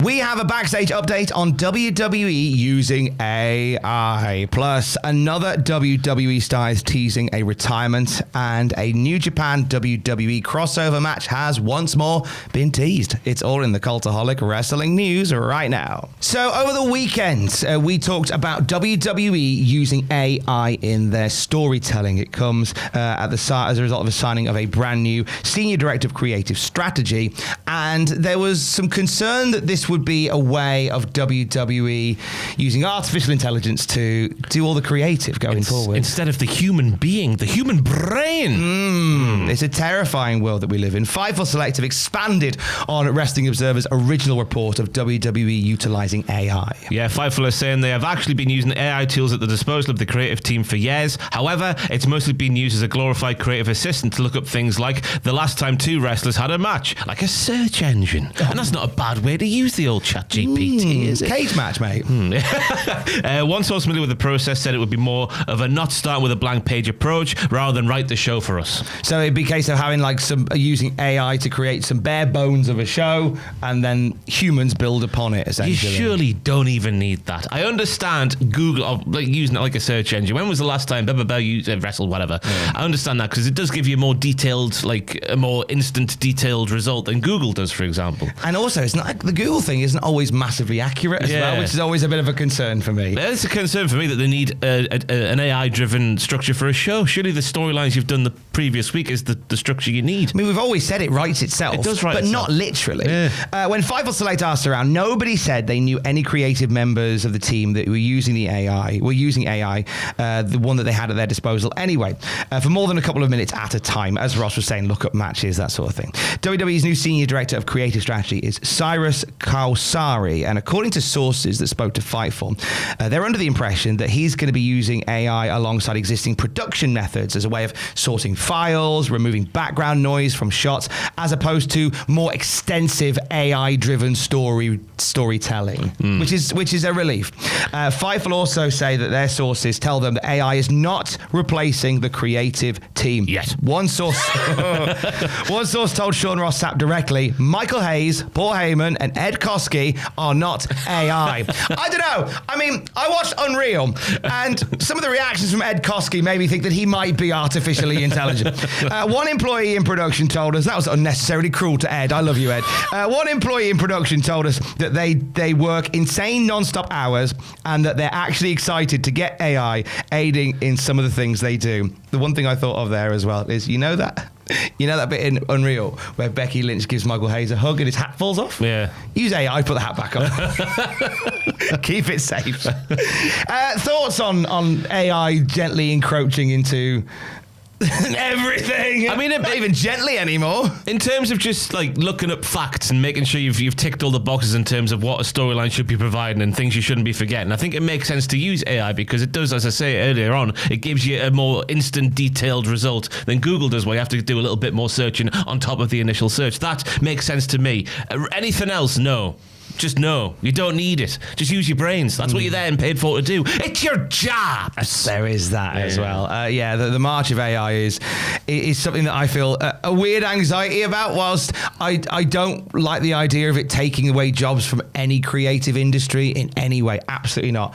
We have a backstage update on WWE using AI. Plus, another WWE star is teasing a retirement, and a New Japan WWE crossover match has once more been teased. It's all in the Cultaholic Wrestling news right now. So, over the weekend, we talked about WWE using AI in their storytelling. It comes as a result of the signing of a brand new Senior Director of Creative Strategy, and there was some concern that this would be a way of WWE using artificial intelligence to do all the creative going forward. Instead of the human being, the human brain. It's a terrifying world that we live in. Fightful Select have expanded on Wrestling Observer's original report of WWE utilizing AI. Yeah, Fightful are saying they have actually been using AI tools at the disposal of the creative team for years. However, it's mostly been used as a glorified creative assistant to look up things like the last time two wrestlers had a match, like a search engine. And that's not a bad way to use the old chat GPT, is it? Cage match, mate. One source familiar with the process said it would be more of a not start with a blank page approach rather than write the show for us. So it'd be a case of having using AI to create some bare bones of a show, and then humans build upon it, essentially. You surely don't even need that. I understand Google using it like a search engine. When was the last time you wrestled, whatever? Yeah. I understand that because it does give you a more detailed, a more instant detailed result than Google does, for example. And also, it's not like the Google thing isn't always massively accurate as well, which is always a bit of a concern for me. It's a concern for me that they need an AI-driven structure for a show. Surely the storylines you've done the previous week is the structure you need. I mean, we've always said it writes itself. It does write itself. But not literally. Yeah. When Fightful Select asked around, nobody said they knew any creative members of the team that were using the AI, the one that they had at their disposal anyway, for more than a couple of minutes at a time. As Ross was saying, look up matches, that sort of thing. WWE's new Senior Director of Creative Strategy is Cyrus Kausari, and according to sources that spoke to Fightful, they're under the impression that he's going to be using AI alongside existing production methods as a way of sorting files, removing background noise from shots, as opposed to more extensive AI-driven storytelling, which is a relief. Fightful also say that their sources tell them that AI is not replacing the creative team. Yes. One source told Sean Ross Sapp directly, Michael Hayes, Paul Heyman, and Ed Koskey are not AI. I don't know. I mean, I watched Unreal, and some of the reactions from Ed Koskey made me think that he might be artificially intelligent. One employee in production told us, that was unnecessarily cruel to Ed. I love you, Ed. One employee in production told us that they work insane non-stop hours and that they're actually excited to get AI aiding in some of the things they do. The one thing I thought of there as well is, you know that bit in Unreal where Becky Lynch gives Michael Hayes a hug and his hat falls off? Yeah. Use AI, put the hat back on. Keep it safe. Thoughts on AI gently encroaching into everything? I mean, not even gently anymore. In terms of just looking up facts and making sure you've ticked all the boxes in terms of what a storyline should be providing and things you shouldn't be forgetting, I think it makes sense to use AI because it does, as I say earlier on, it gives you a more instant, detailed result than Google does, where you have to do a little bit more searching on top of the initial search. That makes sense to me. Anything else, no. Just no, you don't need it. Just use your brains. That's what you're there and paid for to do. It's your job. There is that as well. The march of AI is something that I feel a weird anxiety about, whilst I don't like the idea of it taking away jobs from any creative industry in any way. Absolutely not.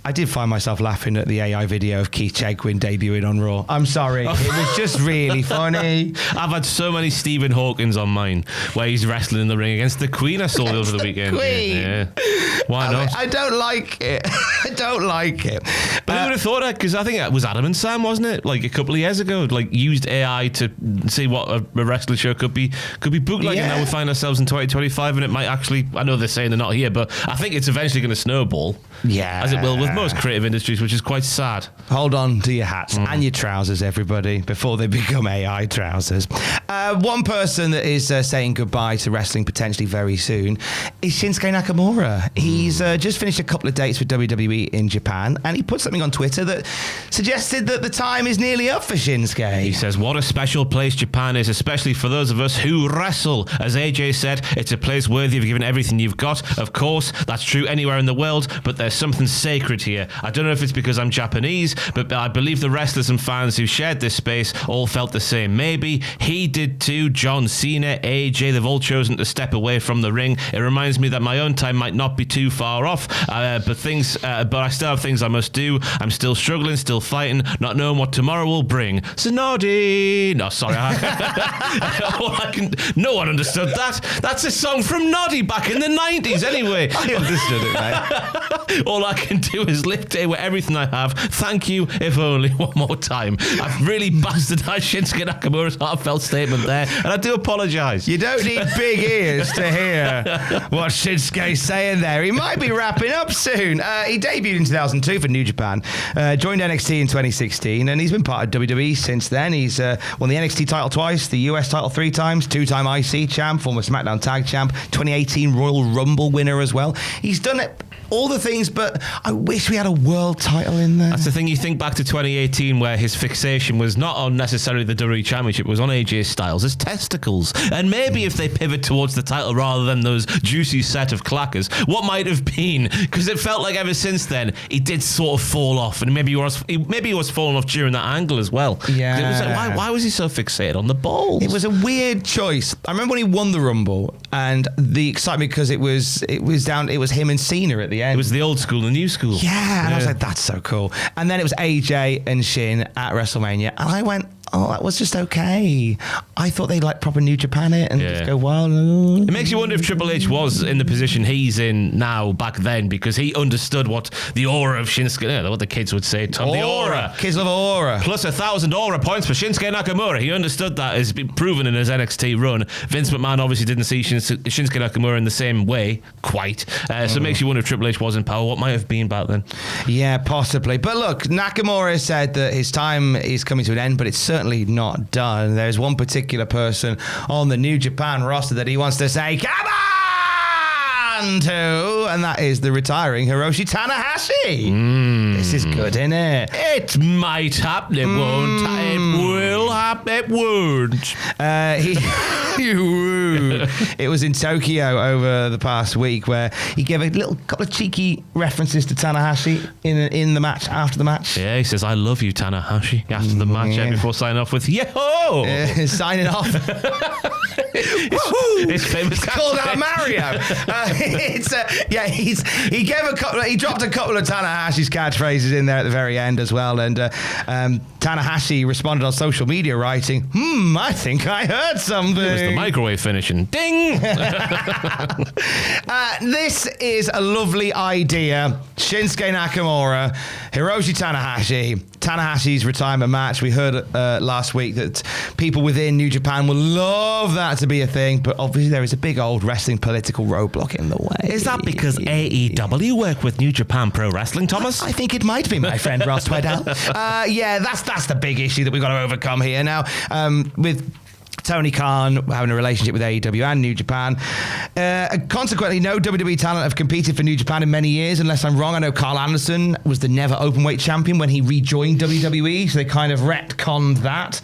I did find myself laughing at the AI video of Keith Chegwin debuting on Raw. I'm sorry. It was just really funny. I've had so many Stephen Hawkins on mine where he's wrestling in the ring against the Queen I saw over the weekend. Queen. Yeah. Why not? I don't like it. I don't like it. But who would have thought that? Because I think it was Adam and Sam, wasn't it? A couple of years ago, used AI to see what a wrestling show could be booked like. And now we find ourselves in 2025 and it might actually, I know they're saying they're not here, but I think it's eventually going to snowball. Yeah. As it will with most creative industries, which is quite sad. Hold on to your hats and your trousers, everybody, before they become AI trousers. One person that is saying goodbye to wrestling potentially very soon is Shinsuke Nakamura. He's just finished a couple of dates with WWE in Japan, and he put something on Twitter that suggested that the time is nearly up for Shinsuke. He says, what a special place Japan is, especially for those of us who wrestle. As AJ said, it's a place worthy of giving everything you've got. Of course, that's true anywhere in the world, but there's something sacred here. I don't know if it's because I'm Japanese, but I believe the wrestlers and fans who shared this space all felt the same. Maybe he did too. John Cena, AJ, they've all chosen to step away from the ring. It reminds me that my own time might not be too far off, but I still have things I must do. I'm still struggling, still fighting, not knowing what tomorrow will bring. So Noddy. No, sorry. No one understood that. That's a song from Noddy back in the 90s anyway. I understood it, mate. All I can do is lift it with everything I have. Thank you, if only one more time. I've really bastardized Shinsuke Nakamura's heartfelt statement there, and I do apologise. You don't need big ears to hear what Shinsuke's saying there. He might be wrapping up soon. He debuted in 2002 for New Japan, joined NXT in 2016, and he's been part of WWE since then. He's won the NXT title twice, the US title 3 times, 2-time IC champ, former SmackDown tag champ, 2018 Royal Rumble winner as well. He's done it. All the things, but I wish we had a world title in there. That's the thing. You think back to 2018 where his fixation was not on necessarily the WWE Championship, it was on AJ Styles' his testicles. And maybe if they pivot towards the title rather than those juicy set of clackers, what might have been? Because it felt like ever since then, he did sort of fall off. And maybe he was falling off during that angle as well. Yeah. It was like, why was he so fixated on the balls? It was a weird choice. I remember when he won the Rumble and the excitement because it was him and Cena at the end. It was the old school and the new school. Yeah, and I was like, that's so cool. And then it was AJ and Shin at WrestleMania, and I went, oh, that was just okay. I thought they'd like proper New Japan it and just go wild. It makes you wonder if Triple H was in the position he's in now back then, because he understood what the aura of Shinsuke, what the kids would say, Tom, the aura. Kids love aura. Plus 1,000 aura points for Shinsuke Nakamura. He understood that. It's been proven in his NXT run. Vince McMahon obviously didn't see Shinsuke Nakamura in the same way, quite. So it makes you wonder if Triple H was in power. What might have been back then? Yeah, possibly. But look, Nakamura said that his time is coming to an end, but it's certainly not done. There's one particular person on the New Japan roster that he wants to say, come on to, and that is the retiring Hiroshi Tanahashi. This is good, isn't it? It might happen. It won't. It will happen. It won't. It was in Tokyo over the past week where he gave a couple of cheeky references to Tanahashi in the match, after the match. Yeah, he says, I love you, Tanahashi, after the match, before signing off with, yo! Signing off. It's famous. It's called out Mario. He dropped a couple of Tanahashi's catchphrases in there at the very end as well, and Tanahashi responded on social media writing, I think I heard something. It was the microwave finishing. Ding! This is a lovely idea. Shinsuke Nakamura, Hiroshi Tanahashi, Tanahashi's retirement match. We heard last week that people within New Japan would love that to be a thing, but obviously there is a big old wrestling political roadblock in the way. Is that because AEW work with New Japan Pro Wrestling, Thomas? I think it might be, my friend Ross Tweddell. Yeah, that's the big issue that we've got to overcome here. Now, with Tony Khan having a relationship with AEW and New Japan. Consequently, no WWE talent have competed for New Japan in many years, unless I'm wrong. I know Carl Anderson was the never openweight champion when he rejoined WWE, so they kind of retconned that.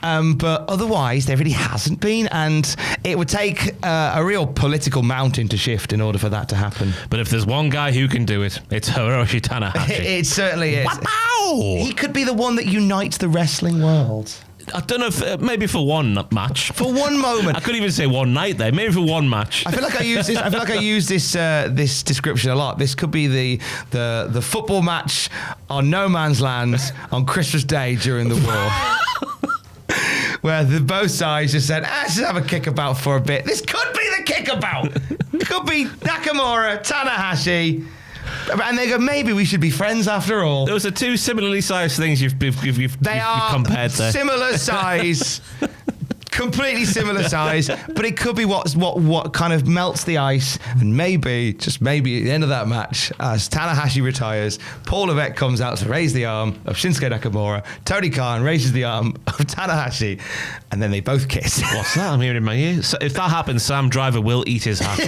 But otherwise, there really hasn't been, and it would take a real political mountain to shift in order for that to happen. But if there's one guy who can do it, it's Hiroshi Tanahashi. It certainly is. Wow! He could be the one that unites the wrestling world. I don't know if maybe for one match, for one moment. I could even say one night there. Maybe for one match. I feel like I use this this description a lot. This could be the football match on no man's land on Christmas Day during the war, where both sides just said, "Let's just have a kickabout for a bit." This could be the kickabout. It could be Nakamura, Tanahashi. And they go, maybe we should be friends after all. Those are two similarly sized things you've compared there. Similar size. completely similar size, but it could be what kind of melts the ice, and maybe, just maybe, at the end of that match, as Tanahashi retires, Paul Levesque comes out to raise the arm of Shinsuke Nakamura, Tony Khan raises the arm of Tanahashi, and then they both kiss. What's that? I'm hearing in my ear. So if that happens, Sam Driver will eat his hat.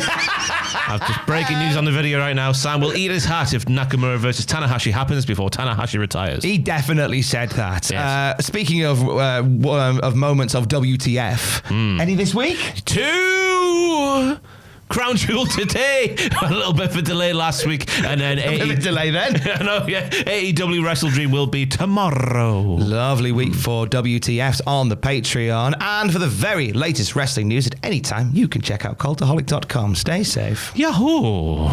I've just breaking news on the video right now. Sam will eat his hat if Nakamura versus Tanahashi happens before Tanahashi retires. He definitely said that. Yes. Speaking of moments of WTF, any this week? 2 Crown Jewel today. A little bit of a delay last week, and then delay then. AEW Wrestle Dream will be tomorrow. Lovely week for WTFs on the Patreon, and for the very latest wrestling news at any time, you can check out cultaholic.com. Stay safe. Yahoo!